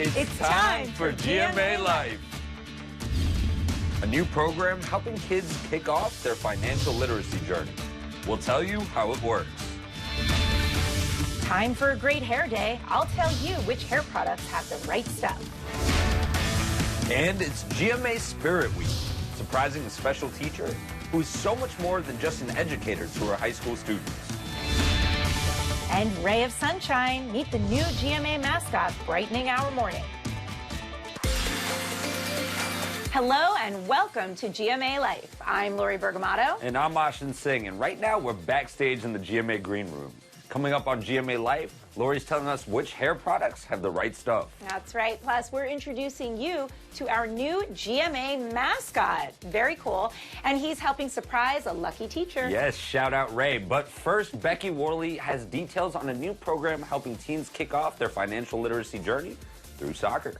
It's time for GMA Life. A new program helping kids kick off their financial literacy journey. We'll tell you how it works. Time for a great hair day. I'll tell you which hair products have the right stuff. And it's GMA Spirit Week, surprising a special teacher who's so much more than just an educator to her high school students. And ray of sunshine, meet the new GMA mascot, brightening our morning. Hello and welcome to GMA Life. I'm Lori Bergamotto. And I'm Ashin Singh, and right now we're backstage in the GMA Green Room. Coming up on GMA Life, Lori's telling us which hair products have the right stuff. That's right. Plus, we're introducing you to our new GMA mascot. Very cool. And he's helping surprise a lucky teacher. Yes, shout out Ray. But first, Becky Worley has details on a new program helping teens kick off their financial literacy journey through soccer.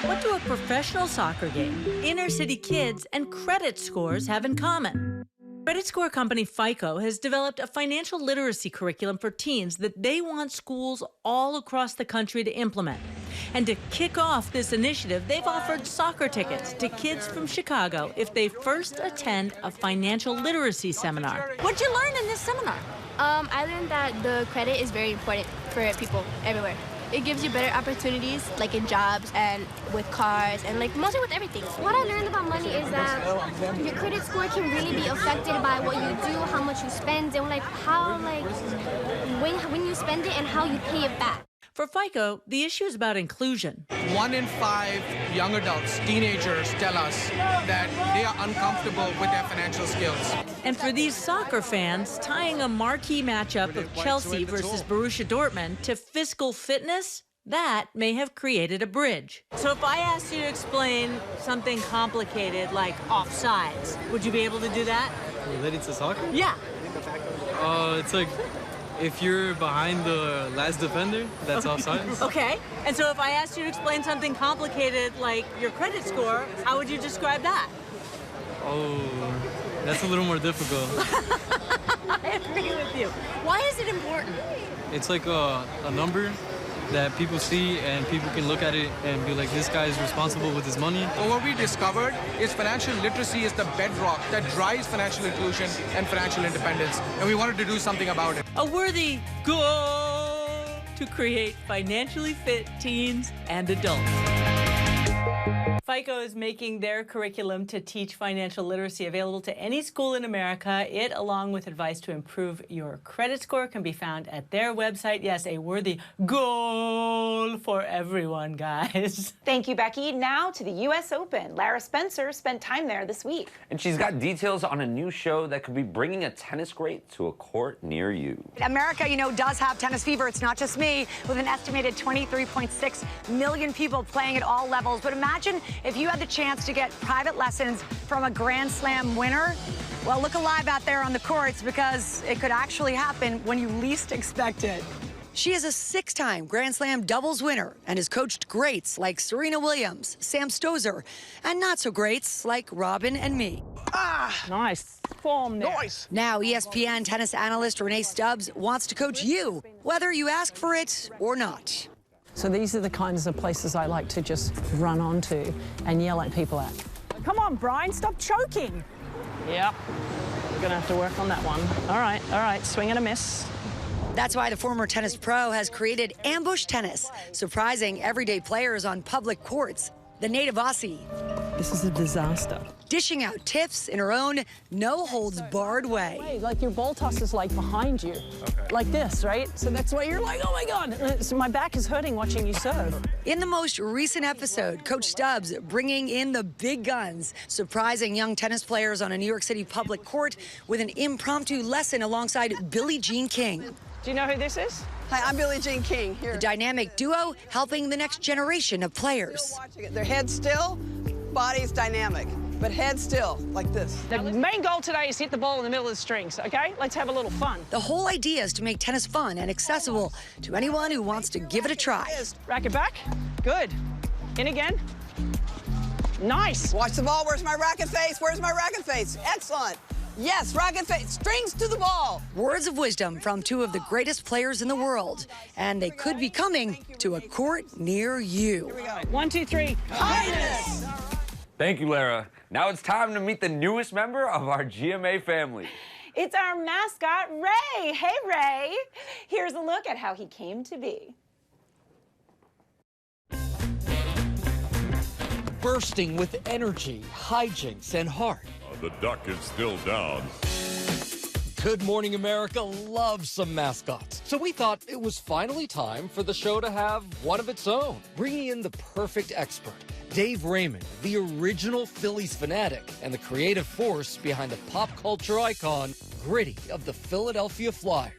What do a professional soccer game, inner-city kids, and credit scores have in common? Credit score company FICO has developed a financial literacy curriculum for teens that they want schools all across the country to implement. And to kick off this initiative, they've offered soccer tickets to kids from Chicago if they first attend a financial literacy seminar. What'd you learn in this seminar? I learned that the credit is very important for people everywhere. It gives you better opportunities, like in jobs and with cars and like mostly with everything. What I learned about money is that your credit score can really be affected by what you do, how much you spend, and like how when you spend it and how you pay it back. For FICO, the issue is about inclusion. 1 in 5 young adults, teenagers, tell us that they are uncomfortable with their financial skills. And for these soccer fans, tying a marquee matchup of Chelsea versus Borussia Dortmund to fiscal fitness, that may have created a bridge. So if I asked you to explain something complicated like offsides, would you be able to do that? Related to soccer? Yeah. It's like if you're behind the last defender, that's offsides. Okay. And so if I asked you to explain something complicated like your credit score, how would you describe that? Oh, that's a little more difficult. I agree with you. Why is it important? It's like a number that people see and people can look at it and be like, this guy is responsible with his money. Well, what we discovered is financial literacy is the bedrock that drives financial inclusion and financial independence, and we wanted to do something about it. A worthy goal to create financially fit teens and adults. FICO is making their curriculum to teach financial literacy available to any school in America. It, along with advice to improve your credit score, can be found at their website. Yes, a worthy goal for everyone, guys. Thank you, Becky. Now to the U.S. Open. Lara Spencer spent time there this week. And she's got details on a new show that could be bringing a tennis great to a court near you. America, you know, does have tennis fever. It's not just me, with an estimated 23.6 million people playing at all levels. But imagine if you had the chance to get private lessons from a Grand Slam winner. Well, look alive out there on the courts, because it could actually happen when you least expect it. She is a 6-time Grand Slam doubles winner and has coached greats like Serena Williams, Sam Stosur, and not-so-greats like Robin and me. Nice form there. Nice. Now, ESPN tennis analyst Renee Stubbs wants to coach you, whether you ask for it or not. So these are the kinds of places I like to just run onto and yell at people at. Come on, Brian, stop choking. Yep, we're gonna have to work on that one. All right, swing and a miss. That's why the former tennis pro has created ambush tennis, surprising everyday players on public courts. The native Aussie, This is a disaster. dishing out tips in her own no-holds-barred way. Hey, like your ball toss is like behind you, like this, right? So that's why you're like, oh my God. So my back is hurting watching you serve. In the most recent episode, Coach Stubbs bringing in the big guns, surprising young tennis players on a New York City public court with an impromptu lesson alongside Billie Jean King. Do you know who this is? Hi, I'm Billie Jean King. Here. The dynamic duo helping the next generation of players. Their head still, body's dynamic, but head still, like this. The main goal today is hit the ball in the middle of the strings, okay? Let's have a little fun. The whole idea is to make tennis fun and accessible to anyone who wants to give it a try. Racket back. Good. In again. Nice. Watch the ball. Where's my racket face? Where's my racket face? Excellent. Yes, rocket face, strings to the ball. Words of wisdom from two of the greatest players in the world, and they could be coming to a court near you. 1, 2, 3. Kindness. Thank you, Lara. Now it's time to meet the newest member of our GMA family. It's our mascot, Ray. Hey, Ray. Here's a look at how he came to be. Bursting with energy, hijinks, and heart. The duck is still down. Good Morning America loves some mascots, so we thought it was finally time for the show to have one of its own. Bringing in the perfect expert, Dave Raymond, the original Phillies fanatic and the creative force behind the pop culture icon, Gritty of the Philadelphia Flyers.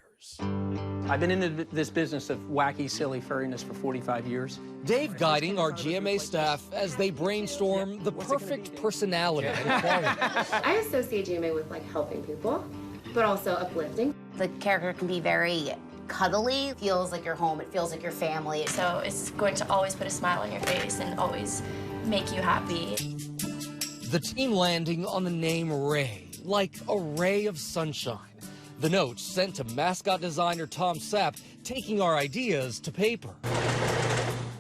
I've been in this business of wacky, silly furriness for 45 years. Dave guiding our GMA staff as they brainstorm the perfect personality and qualities. I associate GMA with like helping people, but also uplifting. The character can be very cuddly. It feels like your home, it feels like your family. So it's going to always put a smile on your face and always make you happy. The team landing on the name Ray, like a ray of sunshine. The notes sent to mascot designer Tom Sapp, taking our ideas to paper.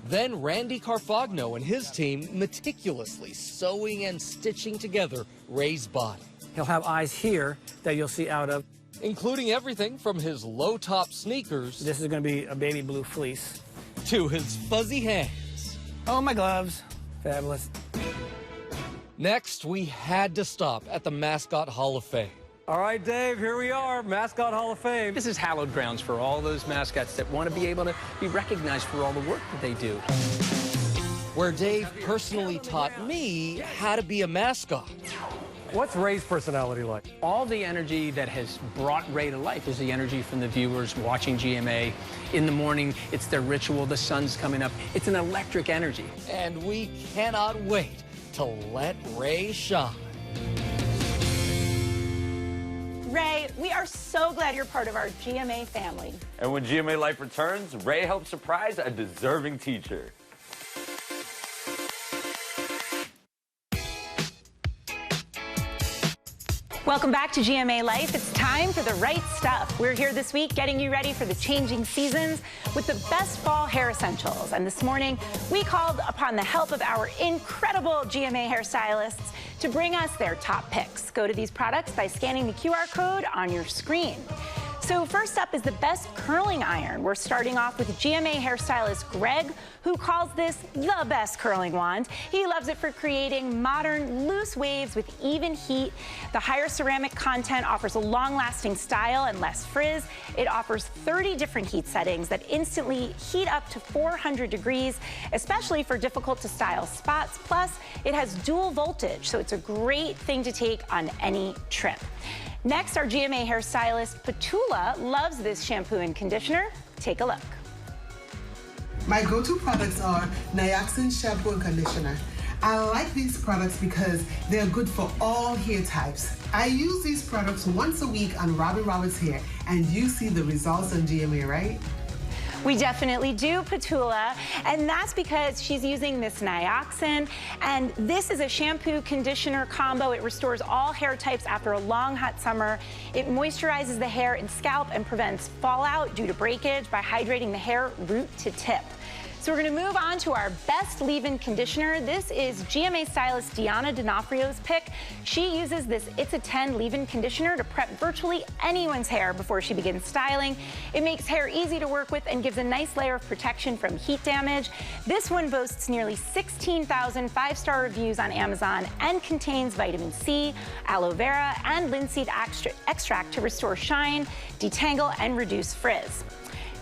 Then Randy Carfagno and his team meticulously sewing and stitching together Ray's body. He'll have eyes here that you'll see out of. Including everything from his low-top sneakers. This is going to be a baby blue fleece. To his fuzzy hands. Oh, my gloves. Fabulous. Next, we had to stop at the Mascot Hall of Fame. All right, Dave, here we are, Mascot Hall of Fame. This is hallowed grounds for all those mascots that want to be able to be recognized for all the work that they do. Where Dave personally taught me how to be a mascot. What's Ray's personality like? All the energy that has brought Ray to life is the energy from the viewers watching GMA. In the morning, it's their ritual, the sun's coming up. It's an electric energy. And we cannot wait to let Ray shine. Ray, we are so glad you're part of our GMA family. And when GMA Life returns, Ray helps surprise a deserving teacher. Welcome back to GMA Life. It's time for The Right Stuff. We're here this week getting you ready for the changing seasons with the best fall hair essentials. And this morning, we called upon the help of our incredible GMA hairstylists to bring us their top picks. Go to these products by scanning the QR code on your screen. So first up is the best curling iron. We're starting off with GMA hairstylist Greg, who calls this the best curling wand. He loves it for creating modern, loose waves with even heat. The higher ceramic content offers a long-lasting style and less frizz. It offers 30 different heat settings that instantly heat up to 400 degrees, especially for difficult-to-style spots. Plus, it has dual voltage, so it's a great thing to take on any trip. Next, our GMA hairstylist Petula loves this shampoo and conditioner. Take a look. My go-to products are Nioxin shampoo and conditioner. I like these products because they're good for all hair types. I use these products once a week on Robin Roberts' hair, and you see the results on GMA, right? We definitely do, Petula, and that's because she's using this Nioxin, and this is a shampoo conditioner combo. It restores all hair types after a long, hot summer. It moisturizes the hair and scalp and prevents fallout due to breakage by hydrating the hair root to tip. So we're going to move on to our best leave-in conditioner. This is GMA stylist Deanna D'Onofrio's pick. She uses this It's a 10 leave-in conditioner to prep virtually anyone's hair before she begins styling. It makes hair easy to work with and gives a nice layer of protection from heat damage. This one boasts nearly 16,000 five-star reviews on Amazon and contains vitamin C, aloe vera, and linseed extract to restore shine, detangle, and reduce frizz.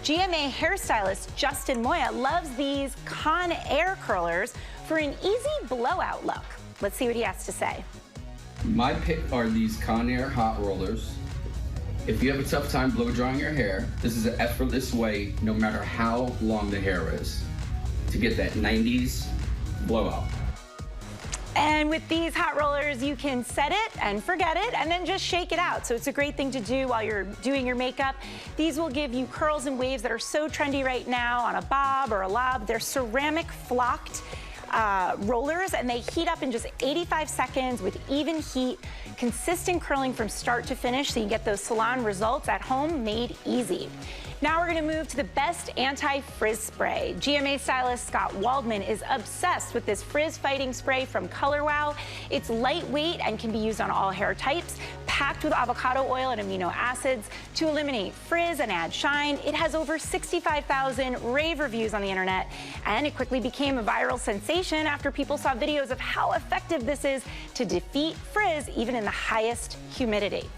GMA hairstylist Justin Moya loves these Con Air curlers for an easy blowout look. Let's see what he has to say. My pick are these Con Air hot rollers. If you have a tough time blow drying your hair, this is an effortless way, no matter how long the hair is, to get that 90s blowout. And with these hot rollers, you can set it and forget it and then just shake it out. So it's a great thing to do while you're doing your makeup. These will give you curls and waves that are so trendy right now on a bob or a lob. They're ceramic flocked. rollers, and they heat up in just 85 seconds with even heat, consistent curling from start to finish, so you get those salon results at home made easy. Now we're gonna move to the best anti-frizz spray. GMA stylist Scott Waldman is obsessed with this frizz fighting spray from Color Wow. It's lightweight and can be used on all hair types, packed with avocado oil and amino acids to eliminate frizz and add shine. It has over 65,000 rave reviews on the internet, and it quickly became a viral sensation after people saw videos of how effective this is to defeat frizz even in the highest humidity.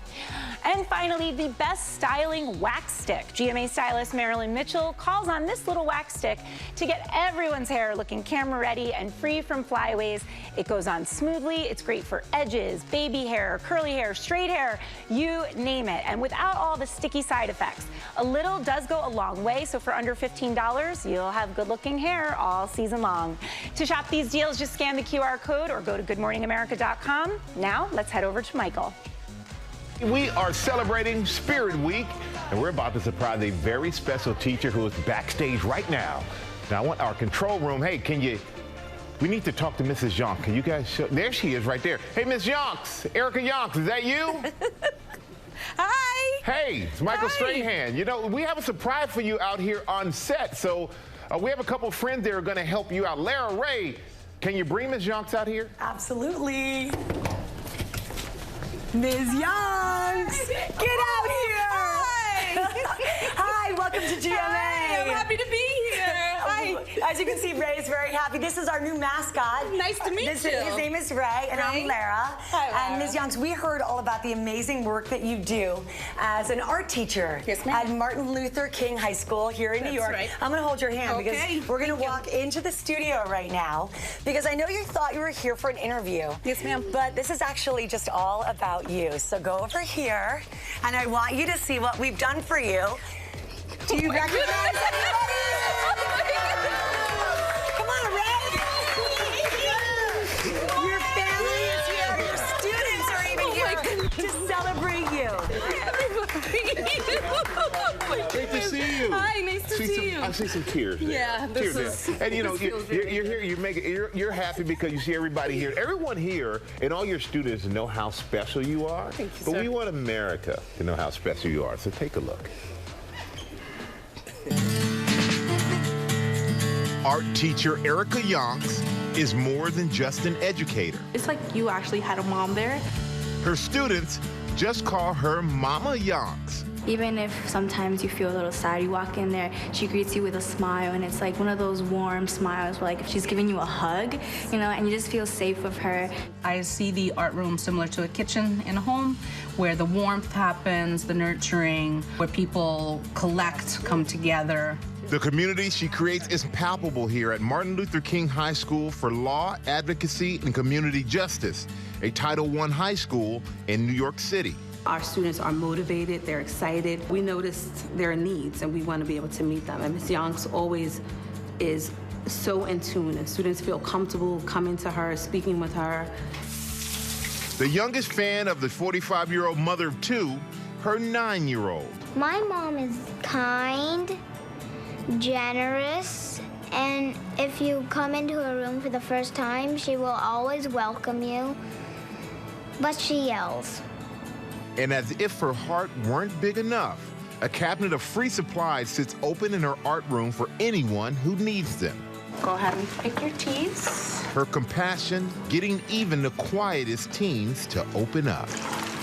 And finally, the best styling wax stick. GMA stylist Marilyn Mitchell calls on this little wax stick to get everyone's hair looking camera ready and free from flyaways. It goes on smoothly. It's great for edges, baby hair, curly hair, straight hair, you name it. And without all the sticky side effects. A little does go a long way, so for under $15, you'll have good looking hair all season long. To shop these deals, just scan the QR code or go to goodmorningamerica.com. Now, let's head over to Michael. We are celebrating Spirit Week, and we're about to surprise a very special teacher who is backstage right now. Now, I want our control room. Hey, we need to talk to Mrs. Yonks. Can you guys show? There she is right there. Hey, Miss Yonks, Erica Yonks, is that you? Hi. Hey, it's Michael Strahan. You know, we have a surprise for you out here on set. So we have a couple of friends that are going to help you out. Lara Ray, can you bring Miss Yonks out here? Absolutely. Ms. Yonks, get out here! Hi! Hi, welcome to GMA. Hi, I'm happy to be here. Hi. As you can see, Ray is very happy. This is our new mascot. Nice to meet you. His name is Ray, and I'm Lara. Hi, Lara. And Ms. Yonks, we heard all about the amazing work that you do as an art teacher at Martin Luther King High School here in New York. Right. I'm going to hold your hand because we're going to walk into the studio right now because I know you thought you were here for an interview. Yes, ma'am. But this is actually just all about you. So go over here, and I want you to see what we've done for you. Do you recognize anybody? Come on, Ray. Your family is here. Your students are even here to celebrate you. Great to see you. Hi, nice to see you. I see some tears there. Yeah, this tears is. there. And you know, you're here. You're happy because you see everybody here. Everyone here and all your students know how special you are. Thank you, but sir. we want America to know how special you are. So take a look. Art teacher Erica Yonks is more than just an educator. It's like you actually had a mom there. Her students just call her Mama Yonks. Even if sometimes you feel a little sad, you walk in there, she greets you with a smile, and it's like one of those warm smiles where, like, if she's giving you a hug, you know, and you just feel safe with her. I see the art room similar to a kitchen in a home where the warmth happens, the nurturing, where people collect, come together. The community she creates is palpable here at Martin Luther King High School for Law, Advocacy, and Community Justice, a Title I high school in New York City. Our students are motivated, they're excited. We noticed their needs and we want to be able to meet them. And Ms. Yonks always is so in tune, and students feel comfortable coming to her, speaking with her. The youngest fan of the 45-year-old mother of two, her 9-year-old. My mom is kind, generous, and if you come into her room for the first time, she will always welcome you, but she yells. And as if her heart weren't big enough, a cabinet of free supplies sits open in her art room for anyone who needs them. Go ahead and pick your teas. Her compassion getting even the quietest teens to open up.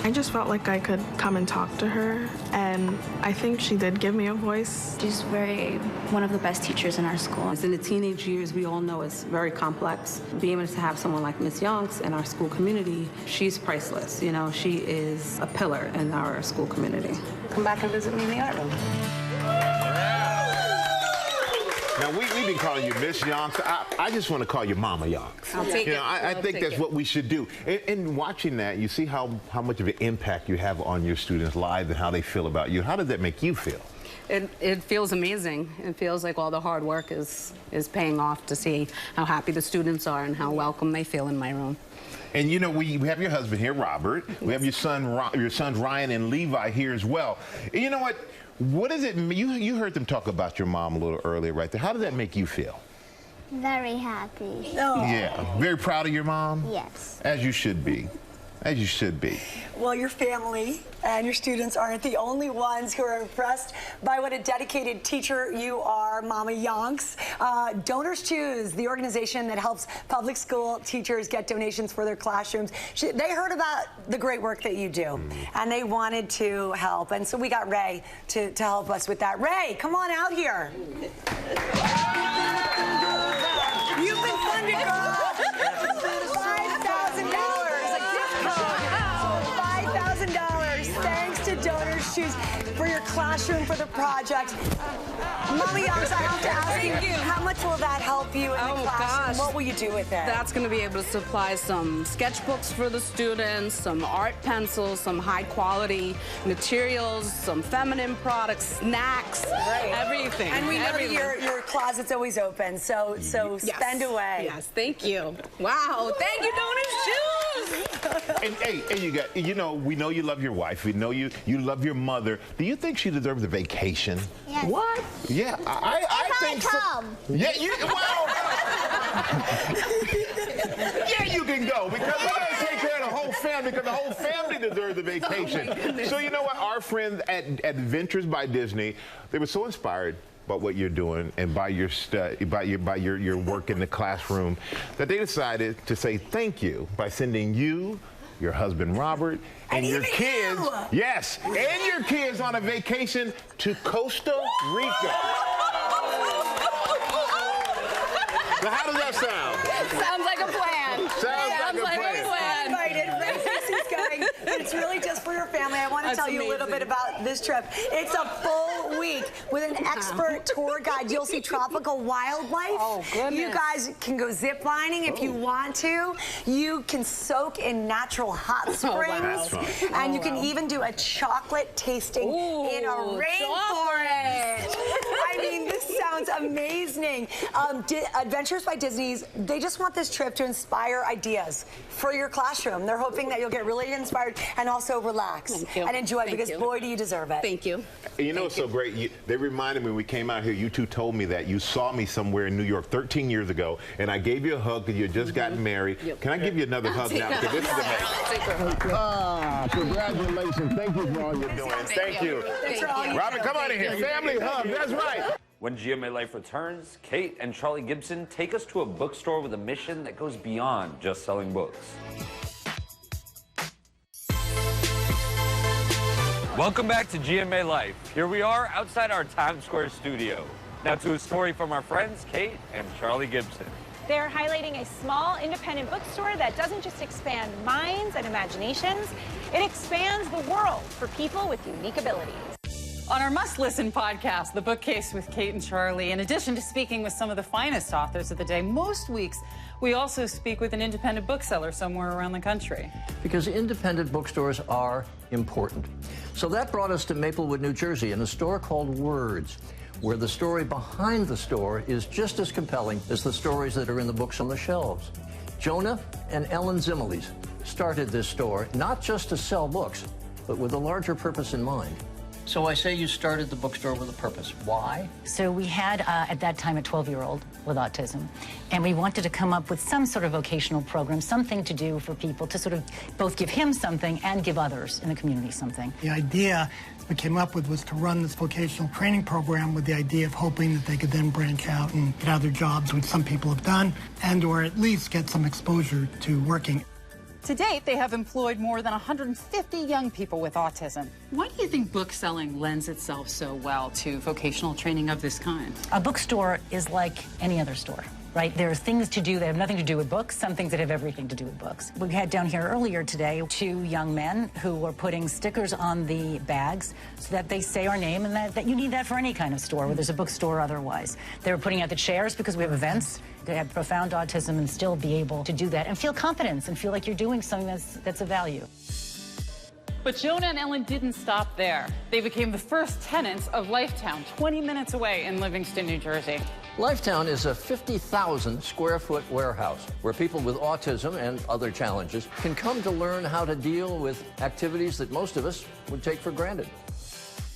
I just felt like I could come and talk to her, and I think she did give me a voice. She's one of the best teachers in our school. In the teenage years, we all know it's very complex. Being able to have someone like Ms. Yonks in our school community, she's priceless. You know, she is a pillar in our school community. Come back and visit me in the art room. Now, we've been calling you Miss Yonks. I just want to call you Mama Yonks. I'll take it. I think that's what we should do. And watching that, you see how much of an impact you have on your students' lives and how they feel about you. How does that make you feel? It feels amazing. It feels like all the hard work is paying off to see how happy the students are and how welcome they feel in my room. And you know, we have your husband here, Robert. We have your sons Ryan and Levi here as well. And you know what? What does it mean? You heard them talk about your mom a little earlier right there. How does that make you feel? Very happy. Yeah. Very proud of your mom? Yes. As you should be. As you should be. Well, your family and your students aren't the only ones who are impressed by what a dedicated teacher you are, Mama Yonks. Donors Choose, the organization that helps public school teachers get donations for their classrooms. They heard about the great work that you do, and they wanted to help. And so we got Ray to help us with that. Ray, come on out here. You've been funded, girl. Donors Choose for your classroom for the project. Mama Yonks, I have to ask you, how much will that help you in the classroom? What will you do with it? That's going to be able to supply some sketchbooks for the students, some art pencils, some high quality materials, some feminine products, snacks, everything. And we know that your closet's always open, so spend away. Yes, thank you. Wow, thank you, Donors Choose. And hey, you know, we know you love your wife. We know you love your mother. Do you think she deserves a vacation? Yes. What? Yeah, I think so. Yeah, yeah, you can go because we're going to take care of the whole family because the whole family deserves a vacation. So you know what? Our friends at Adventures by Disney, they were so inspired by what you're doing and by your your work in the classroom that they decided to say thank you by sending you, your husband Robert, and your kids, yes, and your kids on a vacation to Costa Rica. Now, how does that sound? Sounds like a plan. Sounds like a plan. Invited. Racey's going, but it's really just for your family. I want to tell you a little bit about this trip. It's a full week with an expert tour guide. You'll see tropical wildlife. Oh, goodness. You guys can go zip lining if you want to. You can soak in natural hot springs. And you can even do a chocolate tasting in a rainforest. I mean, this sounds amazing. Adventures by Disney's, they just want this trip to inspire ideas for your classroom. They're hoping that you'll get really inspired and also relax and enjoy because boy, do you deserve it. Thank you. You know what's so great? They reminded me when we came out here, you two told me that you saw me somewhere in New York 13 years ago, and I gave you a hug because you had just gotten married. Can I give you another hug now? Because this is amazing. Congratulations. Thank you for all you're doing. Thank you. Robin, come on in here. Family hug. That's right. When GMA Life returns, Kate and Charlie Gibson take us to a bookstore with a mission that goes beyond just selling books. Welcome back to GMA Life. Here we are outside our Times Square studio. Now to a story from our friends Kate and Charlie Gibson. They're highlighting a small independent bookstore that doesn't just expand minds and imaginations, it expands the world for people with unique abilities. On our must-listen podcast, The Bookcase with Kate and Charlie, in addition to speaking with some of the finest authors of the day, most weeks we also speak with an independent bookseller somewhere around the country. Because independent bookstores are important. So that brought us to Maplewood, New Jersey, in a store called Words, where the story behind the store is just as compelling as the stories that are in the books on the shelves. Jonah and Ellen Zimmerles started this store not just to sell books, but with a larger purpose in mind. So I say you started the bookstore with a purpose. Why? So we had, at that time, a 12-year-old with autism, and we wanted to come up with some sort of vocational program, something to do for people to sort of both give him something and give others in the community something. The idea we came up with was to run this vocational training program with the idea of hoping that they could then branch out and get other jobs, which some people have done, and or at least get some exposure to working. To date, they have employed more than 150 young people with autism. Why do you think book selling lends itself so well to vocational training of this kind? A bookstore is like any other store, right? There are things to do that have nothing to do with books, some things that have everything to do with books. We had down here earlier today 2 young men who were putting stickers on the bags so that they say our name and that you need that for any kind of store, whether there's a bookstore or otherwise. They were putting out the chairs because we have events. To have profound autism and still be able to do that and feel confidence and feel like you're doing something that's of value. But Jonah and Ellen didn't stop there. They became the first tenants of Lifetown, 20 minutes away in Livingston, New Jersey. Lifetown is a 50,000 square foot warehouse where people with autism and other challenges can come to learn how to deal with activities that most of us would take for granted.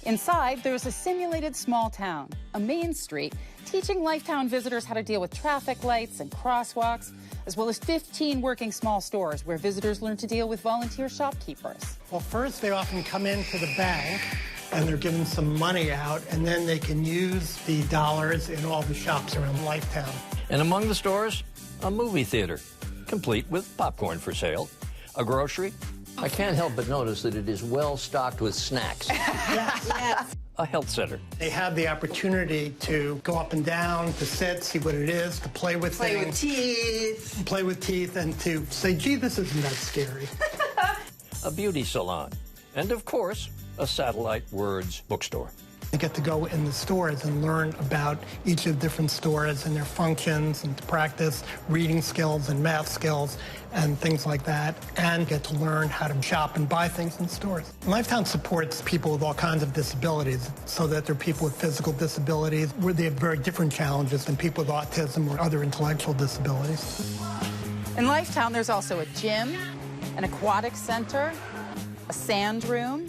Inside, there's a simulated small town, a main street, teaching Lifetown visitors how to deal with traffic lights and crosswalks, as well as 15 working small stores where visitors learn to deal with volunteer shopkeepers. Well, first they often come into the bank and they're given some money out, and then they can use the dollars in all the shops around Lifetown. And among the stores, a movie theater, complete with popcorn for sale, a grocery. I can't help but notice that it is well stocked with snacks. Yes. A health center. They have the opportunity to go up and down, to sit, see what it is, to play with things. Play with teeth, and to say, gee, this isn't that scary. A beauty salon. And of course, a Satellite Words bookstore. They get to go in the stores and learn about each of the different stores and their functions, and to practice reading skills and math skills and things like that, and get to learn how to shop and buy things in stores. Lifetown supports people with all kinds of disabilities, so that they're people with physical disabilities where they have very different challenges than people with autism or other intellectual disabilities. In Lifetown, there's also a gym, an aquatic center, a sand room,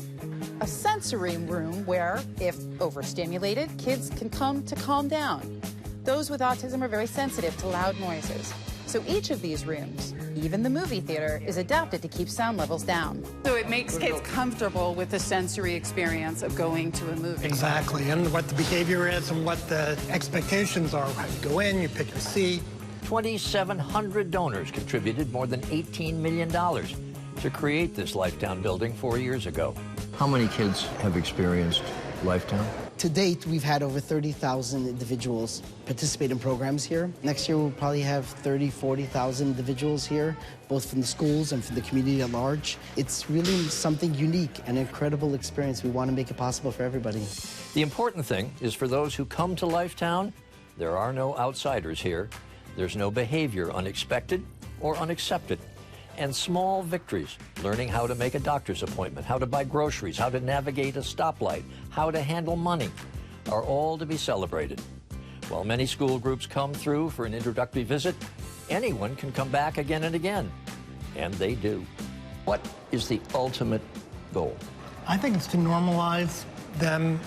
a sensory room where, if overstimulated, kids can come to calm down. Those with autism are very sensitive to loud noises. So each of these rooms, even the movie theater, is adapted to keep sound levels down. So it makes kids comfortable with the sensory experience of going to a movie. Exactly, and what the behavior is and what the expectations are. How you go in, you pick your seat. 2,700 donors contributed more than $18 million to create this Lifetown building 4 years ago. How many kids have experienced Lifetown? To date, we've had over 30,000 individuals participate in programs here. Next year, we'll probably have 30,000, 40,000 individuals here, both from the schools and from the community at large. It's really something unique, an incredible experience. We want to make it possible for everybody. The important thing is for those who come to Lifetown, there are no outsiders here. There's no behavior unexpected or unaccepted. And small victories, learning how to make a doctor's appointment, how to buy groceries, how to navigate a stoplight, how to handle money, are all to be celebrated. While many school groups come through for an introductory visit, anyone can come back again and again. And they do. What is the ultimate goal? I think it's to normalize them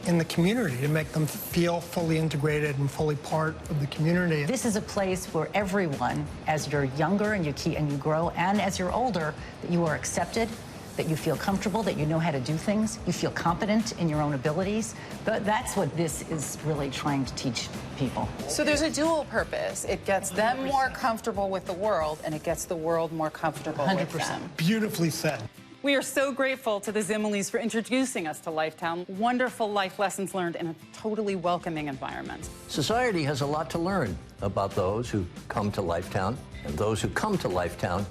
in the community, to make them feel fully integrated and fully part of the community. This is a place where everyone, as you're younger and you grow, and as you're older, that you are accepted, that you feel comfortable, that you know how to do things, you feel competent in your own abilities. But that's what this is really trying to teach people. So there's a dual purpose. It gets them more comfortable with the world, and it gets the world more comfortable with them. Beautifully said. We are so grateful to the Zimmerles for introducing us to Lifetown. Wonderful life lessons learned in a totally welcoming environment. Society has a lot to learn about those who come to Lifetown, and those who come to Lifetown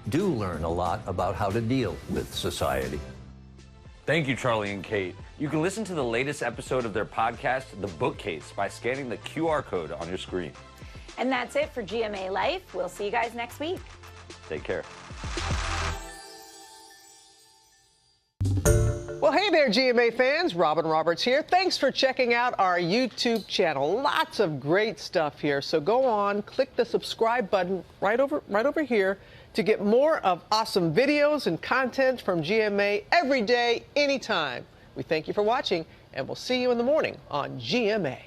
do learn a lot about how to deal with society. Thank you, Charlie and Kate. You can listen to the latest episode of their podcast, The Bookcase, by scanning the QR code on your screen. And that's it for GMA Life. We'll see you guys next week. Take care. Well, hey there, GMA fans. Robin Roberts here. Thanks for checking out our YouTube channel. Lots of great stuff here. So go on, click the subscribe button right over here to get more of awesome videos and content from GMA every day, anytime. We thank you for watching, and we'll see you in the morning on GMA.